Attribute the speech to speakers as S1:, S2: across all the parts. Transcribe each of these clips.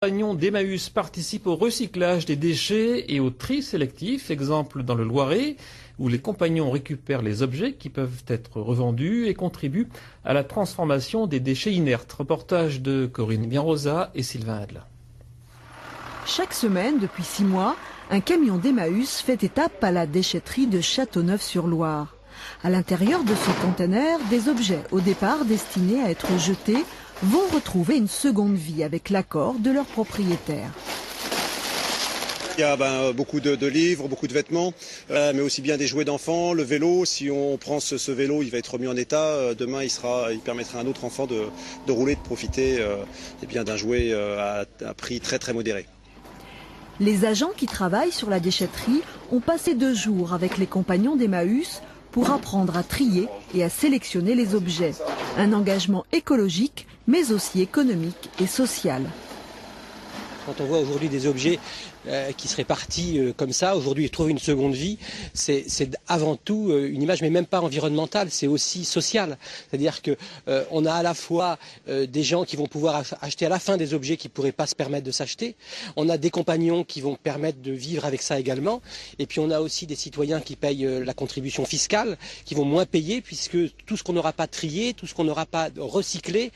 S1: Compagnons d'Emmaüs participent au recyclage des déchets et au tri sélectif, exemple dans le Loiret, où les compagnons récupèrent les objets qui peuvent être revendus et contribuent à la transformation des déchets inertes. Reportage de Corinne Bienrosa et Sylvain Adler.
S2: Chaque semaine, depuis 6 mois, un camion d'Emmaüs fait étape à la déchetterie de Châteauneuf-sur-Loire. À l'intérieur de ce conteneur, des objets au départ destinés à être jetés vont retrouver une seconde vie avec l'accord de leur propriétaire.
S3: Il y a beaucoup de livres, beaucoup de vêtements, mais aussi bien des jouets d'enfants, le vélo. Si on prend ce vélo, il va être remis en état. Demain, il permettra à un autre enfant de rouler, de profiter d'un jouet à prix très très modéré.
S2: Les agents qui travaillent sur la déchetterie ont passé 2 jours avec les compagnons d'Emmaüs pour apprendre à trier et à sélectionner les objets. Un engagement écologique, mais aussi économique et social.
S4: Quand on voit aujourd'hui des objets qui seraient partis comme ça, aujourd'hui ils trouvent une seconde vie, c'est avant tout une image, mais même pas environnementale, c'est aussi social. C'est-à-dire qu'on a à la fois des gens qui vont pouvoir acheter à la fin des objets qui ne pourraient pas se permettre de s'acheter, on a des compagnons qui vont permettre de vivre avec ça également, et puis on a aussi des citoyens qui payent la contribution fiscale, qui vont moins payer, puisque tout ce qu'on n'aura pas trié, tout ce qu'on n'aura pas recyclé,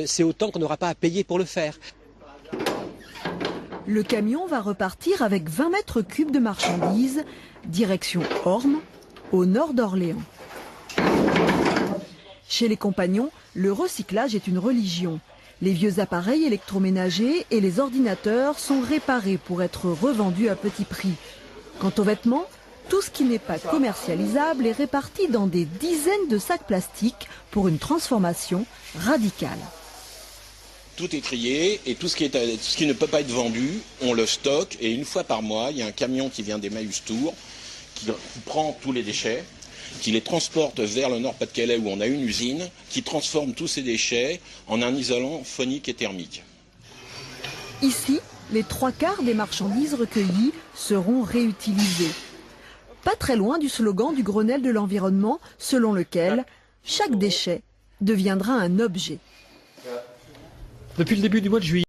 S4: c'est autant qu'on n'aura pas à payer pour le faire.
S2: Le camion va repartir avec 20 mètres cubes de marchandises, direction Ormes, au nord d'Orléans. Chez les compagnons, le recyclage est une religion. Les vieux appareils électroménagers et les ordinateurs sont réparés pour être revendus à petit prix. Quant aux vêtements, tout ce qui n'est pas commercialisable est réparti dans des dizaines de sacs plastiques pour une transformation radicale.
S5: Tout est trié et tout ce qui ne peut pas être vendu, on le stocke et une fois par mois, il y a un camion qui vient d'Emmaüs Tours qui prend tous les déchets, qui les transporte vers le Nord-Pas-de-Calais où on a une usine, qui transforme tous ces déchets en un isolant phonique et thermique.
S2: Ici, les 3/4 des marchandises recueillies seront réutilisées. Pas très loin du slogan du Grenelle de l'environnement, selon lequel chaque déchet deviendra un objet.
S1: Depuis le début du mois de juillet,